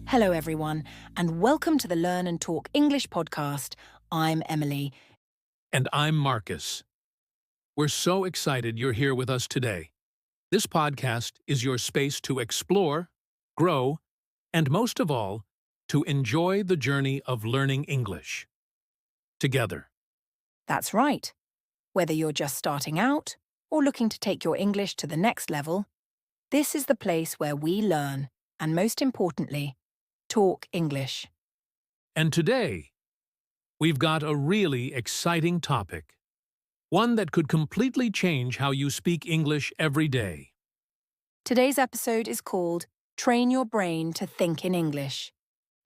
Hello, everyone, and welcome to the Learn and Talk English podcast. I'm Emily. And I'm Marcus. We're so excited you're here with us today. This podcast is your space to explore, grow, and most of all, to enjoy the journey of learning English. Together. That's right. Whether you're just starting out or looking to take your English to the next level, this is the place where we learn and, most importantly, talk English. And today, we've got a really exciting topic. One that could completely change how you speak English every day. Today's episode is called Train Your Brain to Think in English.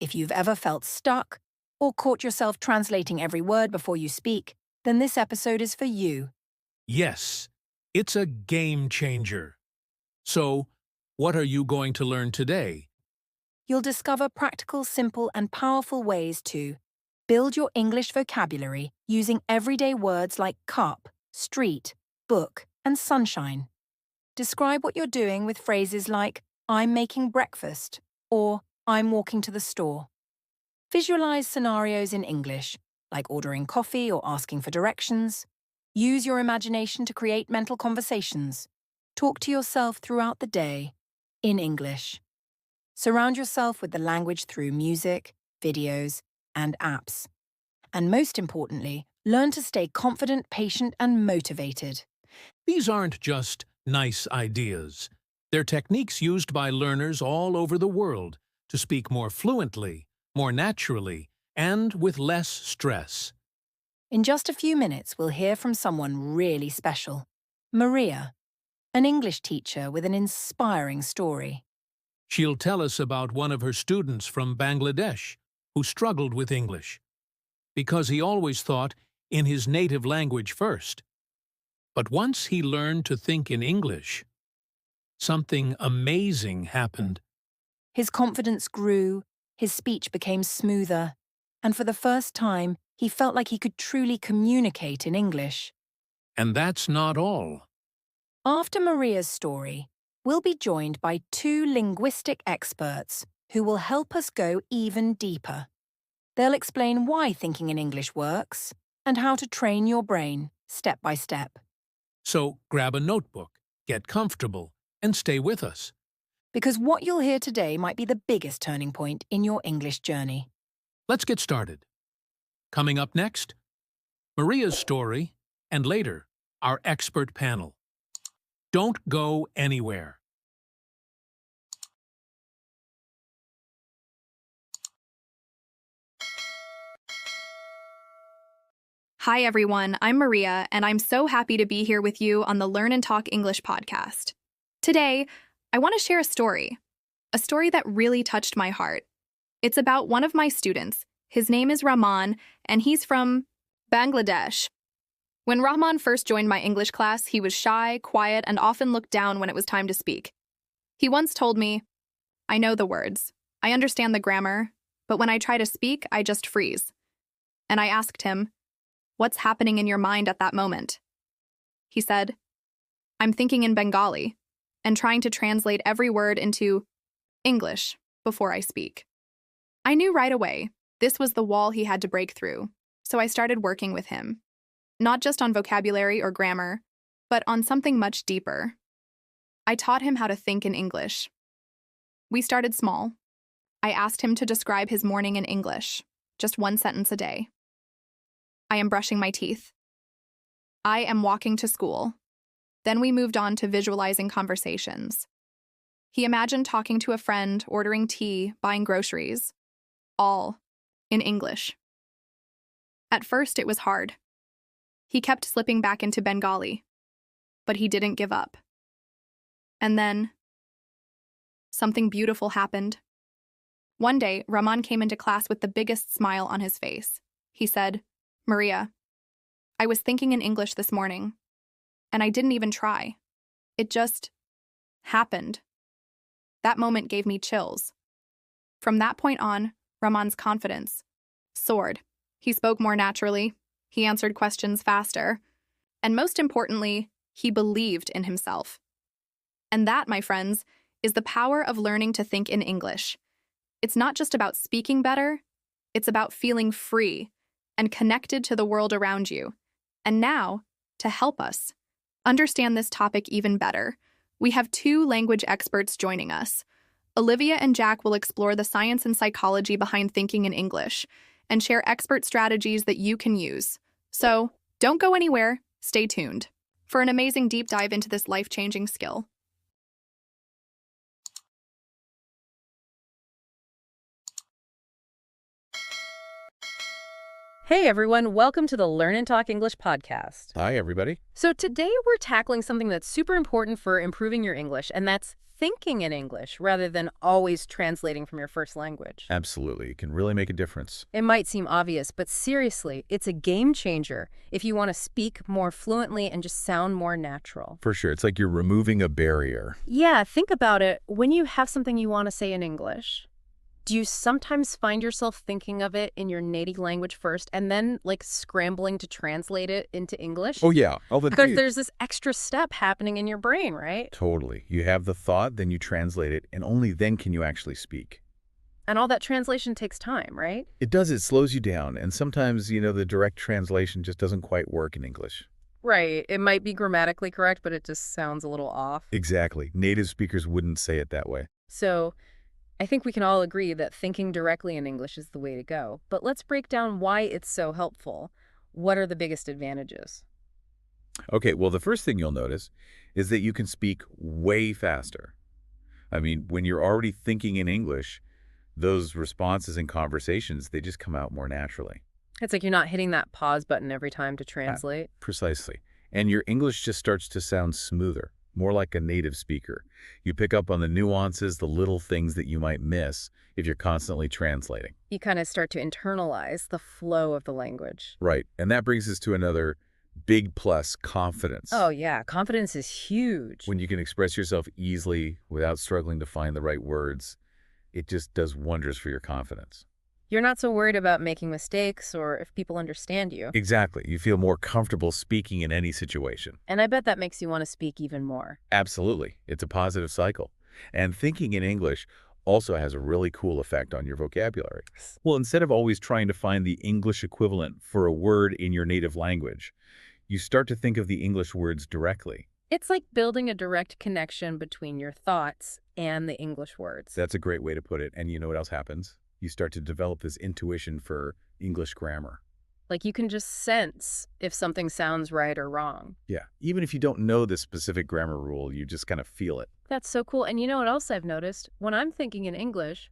If you've ever felt stuck or caught yourself translating every word before you speak, then this episode is for you. Yes, it's a game changer. So, what are you going to learn today? You'll discover practical, simple, and powerful ways to build your English vocabulary using everyday words like cup, street, book, and sunshine. Describe what you're doing with phrases like, I'm making breakfast, or I'm walking to the store. Visualize scenarios in English, like ordering coffee or asking for directions. Use your imagination to create mental conversations. Talk to yourself throughout the day in English. Surround yourself with the language through music, videos, and apps. And most importantly, learn to stay confident, patient, and motivated. These aren't just nice ideas. They're techniques used by learners all over the world to speak more fluently, more naturally, and with less stress. In just a few minutes, we'll hear from someone really special, Maria, an English teacher with an inspiring story. She'll tell us about one of her students from Bangladesh who struggled with English because he always thought in his native language first. But once he learned to think in English, something amazing happened. His confidence grew, his speech became smoother, and for the first time, he felt like he could truly communicate in English. And that's not all. After Maria's story, we'll be joined by two linguistic experts who will help us go even deeper. They'll explain why thinking in English works and how to train your brain step by step. So grab a notebook, get comfortable, and stay with us. Because what you'll hear today might be the biggest turning point in your English journey. Let's get started. Coming up next, Maria's story, and later, our expert panel. Don't go anywhere. Hi everyone, I'm Maria, and I'm so happy to be here with you on the Learn and Talk English podcast. Today, I want to share a story that really touched my heart. It's about one of my students. His name is Rahman, and he's from Bangladesh. When Rahman first joined my English class, he was shy, quiet, and often looked down when it was time to speak. He once told me, I know the words, I understand the grammar, but when I try to speak, I just freeze. And I asked him, what's happening in your mind at that moment? He said, I'm thinking in Bengali and trying to translate every word into English before I speak. I knew right away this was the wall he had to break through, so I started working with him. Not just on vocabulary or grammar, but on something much deeper. I taught him how to think in English. We started small. I asked him to describe his morning in English, just one sentence a day. I am brushing my teeth. I am walking to school. Then we moved on to visualizing conversations. He imagined talking to a friend, ordering tea, buying groceries, all in English. At first, it was hard. He kept slipping back into Bengali, but he didn't give up. And then, something beautiful happened. One day, Rahman came into class with the biggest smile on his face. He said, Maria, I was thinking in English this morning, and I didn't even try. It just happened. That moment gave me chills. From that point on, Rahman's confidence soared. He spoke more naturally. He answered questions faster. And most importantly, he believed in himself. And that, my friends, is the power of learning to think in English. It's not just about speaking better, it's about feeling free and connected to the world around you. And now, to help us understand this topic even better, we have two language experts joining us. Olivia and Jack will explore the science and psychology behind thinking in English and share expert strategies that you can use. So, don't go anywhere, stay tuned for an amazing deep dive into this life-changing skill. Hey everyone, welcome to the Learn and Talk English podcast. Hi, everybody. So today we're tackling something that's super important for improving your English, and that's thinking in English rather than always translating from your first language. Absolutely. It can really make a difference. It might seem obvious, but seriously, it's a game changer if you want to speak more fluently and just sound more natural. For sure. It's like you're removing a barrier. Yeah, think about it. When you have something you want to say in English, do you sometimes find yourself thinking of it in your native language first and then scrambling to translate it into English? Oh, yeah. Because there's this extra step happening in your brain, right? Totally. You have the thought, then you translate it, and only then can you actually speak. And all that translation takes time, right? It does. It slows you down. And sometimes, the direct translation just doesn't quite work in English. Right. It might be grammatically correct, but it just sounds a little off. Exactly. Native speakers wouldn't say it that way. So I think we can all agree that thinking directly in English is the way to go. But let's break down why it's so helpful. What are the biggest advantages? Okay, well, the first thing you'll notice is that you can speak way faster. I mean, when you're already thinking in English, those responses and conversations, they just come out more naturally. It's like you're not hitting that pause button every time to translate. Precisely. And your English just starts to sound smoother, more like a native speaker. You pick up on the nuances, the little things that you might miss if you're constantly translating. You kind of start to internalize the flow of the language. Right. And that brings us to another big plus, confidence. Oh, yeah. Confidence is huge. When you can express yourself easily without struggling to find the right words, it just does wonders for your confidence. You're not so worried about making mistakes or if people understand you. Exactly. You feel more comfortable speaking in any situation. And I bet that makes you want to speak even more. Absolutely. It's a positive cycle. And thinking in English also has a really cool effect on your vocabulary. Well, instead of always trying to find the English equivalent for a word in your native language, you start to think of the English words directly. It's like building a direct connection between your thoughts and the English words. That's a great way to put it. And you know what else happens? You start to develop this intuition for English grammar. Like you can just sense if something sounds right or wrong. Yeah. Even if you don't know the specific grammar rule, you just kind of feel it. That's so cool. And you know what else I've noticed? When I'm thinking in English,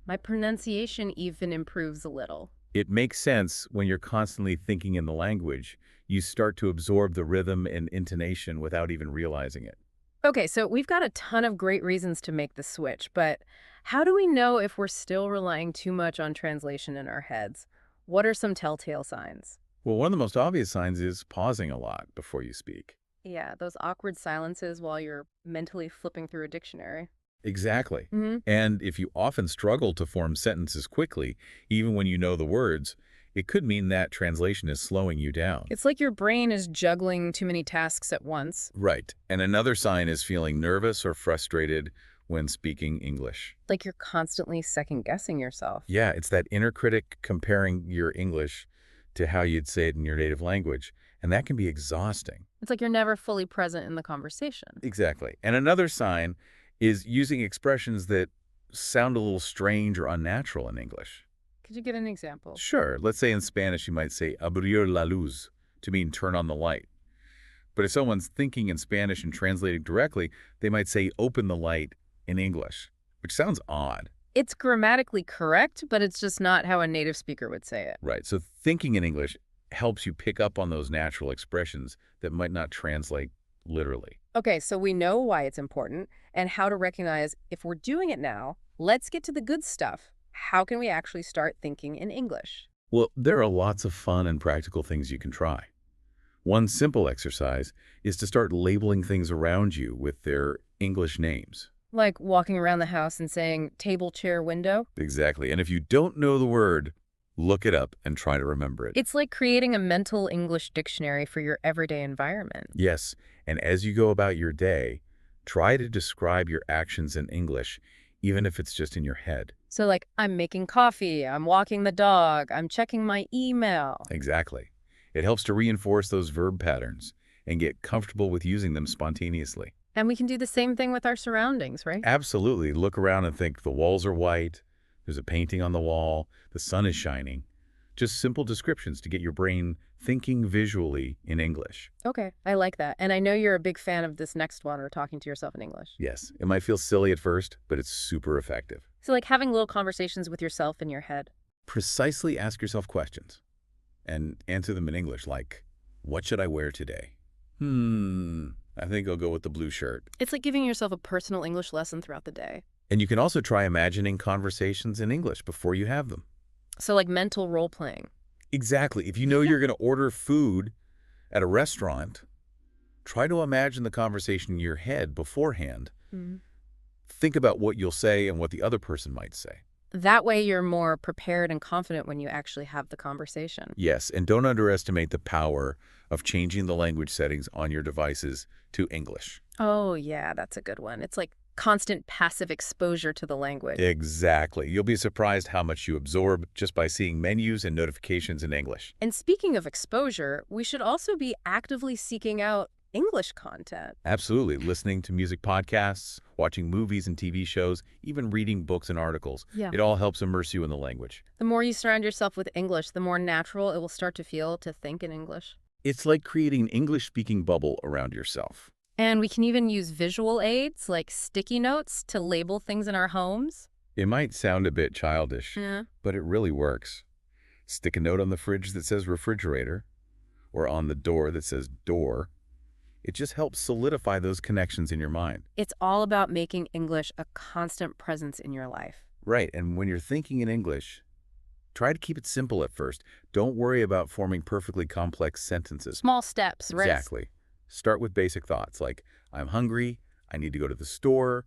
my pronunciation even improves a little. It makes sense when you're constantly thinking in the language. You start to absorb the rhythm and intonation without even realizing it. Okay, so we've got a ton of great reasons to make the switch, but how do we know if we're still relying too much on translation in our heads? What are some telltale signs? Well, one of the most obvious signs is pausing a lot before you speak. Yeah, those awkward silences while you're mentally flipping through a dictionary. Exactly. Mm-hmm. And if you often struggle to form sentences quickly, even when you know the words, it could mean that translation is slowing you down. It's like your brain is juggling too many tasks at once. Right. And another sign is feeling nervous or frustrated when speaking English. Like you're constantly second-guessing yourself. Yeah, it's that inner critic comparing your English to how you'd say it in your native language, and that can be exhausting. It's like you're never fully present in the conversation. Exactly. And another sign is using expressions that sound a little strange or unnatural in English. Could you get an example? Sure. Let's say in Spanish you might say abrir la luz to mean turn on the light. But if someone's thinking in Spanish and translating directly, they might say open the light in English, which sounds odd. It's grammatically correct, but it's just not how a native speaker would say it. Right. So thinking in English helps you pick up on those natural expressions that might not translate literally. Okay, so we know why it's important and how to recognize if we're doing it now. Let's get to the good stuff. How can we actually start thinking in English? Well, there are lots of fun and practical things you can try. One simple exercise is to start labeling things around you with their English names. Like walking around the house and saying table, chair, window? Exactly. And if you don't know the word, look it up and try to remember it. It's like creating a mental English dictionary for your everyday environment. Yes. And as you go about your day, try to describe your actions in English, even if it's just in your head. So like, I'm making coffee, I'm walking the dog, I'm checking my email. Exactly. It helps to reinforce those verb patterns and get comfortable with using them spontaneously. And we can do the same thing with our surroundings, right? Absolutely. Look around and think the walls are white, there's a painting on the wall, the sun is shining. Just simple descriptions to get your brain thinking visually in English. Okay, I like that. And I know you're a big fan of this next one, or talking to yourself in English. Yes, it might feel silly at first, but it's super effective. So like having little conversations with yourself in your head. Precisely ask yourself questions and answer them in English like, what should I wear today? I think I'll go with the blue shirt. It's like giving yourself a personal English lesson throughout the day. And you can also try imagining conversations in English before you have them. So like mental role playing. Exactly. If you know you're going to order food at a restaurant, try to imagine the conversation in your head beforehand. Think about what you'll say and what the other person might say. That way you're more prepared and confident when you actually have the conversation. Yes, and don't underestimate the power of changing the language settings on your devices to English. Oh yeah, that's a good one. It's like constant passive exposure to the language. Exactly. You'll be surprised how much you absorb just by seeing menus and notifications in English. And speaking of exposure, we should also be actively seeking out English content. Absolutely. Listening to music podcasts, watching movies and TV shows, even reading books and articles. Yeah. It all helps immerse you in the language. The more you surround yourself with English, the more natural it will start to feel to think in English. It's like creating an English-speaking bubble around yourself. And we can even use visual aids like sticky notes to label things in our homes. It might sound a bit childish, Yeah. but it really works. Stick a note on the fridge that says refrigerator, or on the door that says door. It just helps solidify those connections in your mind. It's all about making English a constant presence in your life. Right, and when you're thinking in English, try to keep it simple at first. Don't worry about forming perfectly complex sentences. Small steps, right? Exactly. Start with basic thoughts like, I'm hungry, I need to go to the store,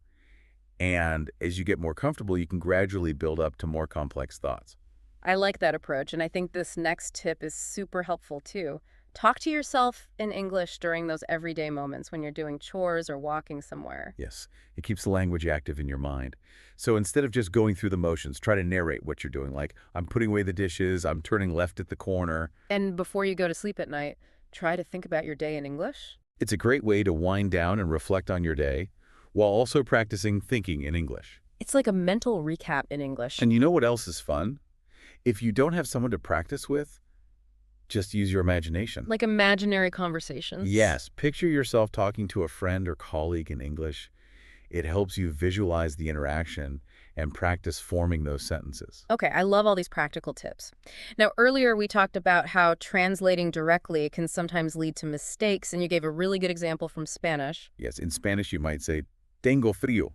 and as you get more comfortable, you can gradually build up to more complex thoughts. I like that approach, and I think this next tip is super helpful too. Talk to yourself in English during those everyday moments when you're doing chores or walking somewhere. Yes, it keeps the language active in your mind. So instead of just going through the motions, try to narrate what you're doing, like, I'm putting away the dishes, I'm turning left at the corner. And before you go to sleep at night, try to think about your day in English. It's a great way to wind down and reflect on your day, while also practicing thinking in English. It's like a mental recap in English. And you know what else is fun? If you don't have someone to practice with, just use your imagination. Like imaginary conversations. Yes, picture yourself talking to a friend or colleague in English. It helps you visualize the interaction and practice forming those sentences. Okay, I love all these practical tips. Now, earlier we talked about how translating directly can sometimes lead to mistakes, and you gave a really good example from Spanish. Yes, in Spanish you might say, tengo frío,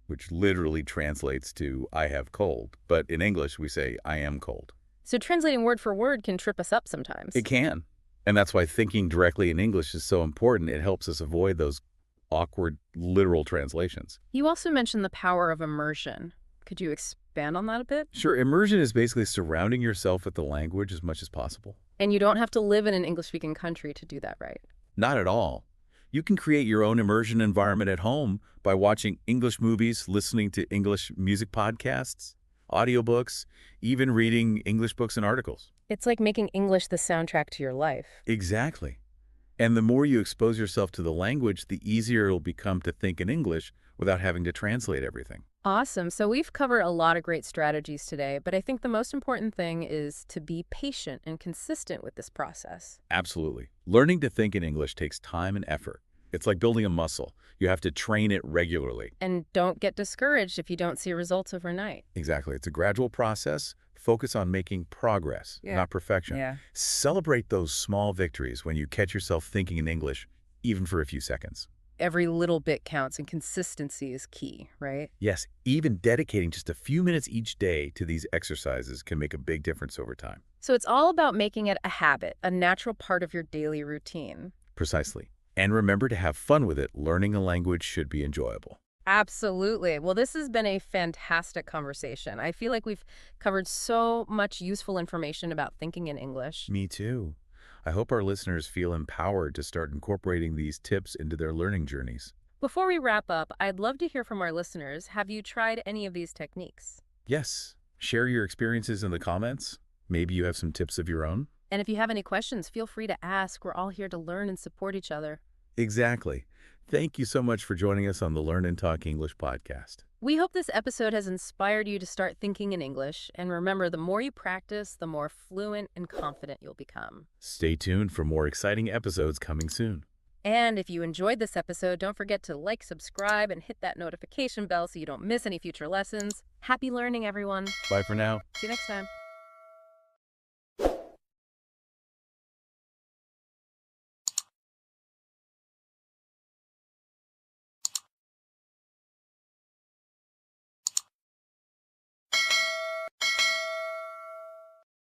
which literally translates to I have cold. But in English we say, I am cold. So translating word for word can trip us up sometimes. It can. And that's why thinking directly in English is so important. It helps us avoid those awkward literal translations. You also mentioned the power of immersion. Could you expand on that a bit? Sure, immersion is basically surrounding yourself with the language as much as possible. And you don't have to live in an English-speaking country to do that, right? Not at all. You can create your own immersion environment at home by watching English movies, listening to English music podcasts, audiobooks, even reading English books and articles. It's like making English the soundtrack to your life. Exactly. And the more you expose yourself to the language, the easier it'll become to think in English without having to translate everything. Awesome. So we've covered a lot of great strategies today, but I think the most important thing is to be patient and consistent with this process. Absolutely. Learning to think in English takes time and effort. It's like building a muscle. You have to train it regularly. And don't get discouraged if you don't see results overnight. Exactly. It's a gradual process. Focus on making progress, not perfection. Yeah. Celebrate those small victories when you catch yourself thinking in English, even for a few seconds. Every little bit counts, and consistency is key, right? Yes, even dedicating just a few minutes each day to these exercises can make a big difference over time. So it's all about making it a habit, a natural part of your daily routine. Precisely. And remember to have fun with it. Learning a language should be enjoyable. Absolutely. Well, this has been a fantastic conversation. I feel like we've covered so much useful information about thinking in English. Me too. I hope our listeners feel empowered to start incorporating these tips into their learning journeys. Before we wrap up, I'd love to hear from our listeners. Have you tried any of these techniques? Yes, share your experiences in the comments. Maybe you have some tips of your own. And if you have any questions, feel free to ask. We're all here to learn and support each other. Exactly. Thank you so much for joining us on the Learn and Talk English podcast. We hope this episode has inspired you to start thinking in English. And remember, the more you practice, the more fluent and confident you'll become. Stay tuned for more exciting episodes coming soon. And if you enjoyed this episode, don't forget to like, subscribe, and hit that notification bell so you don't miss any future lessons. Happy learning, everyone. Bye for now. See you next time.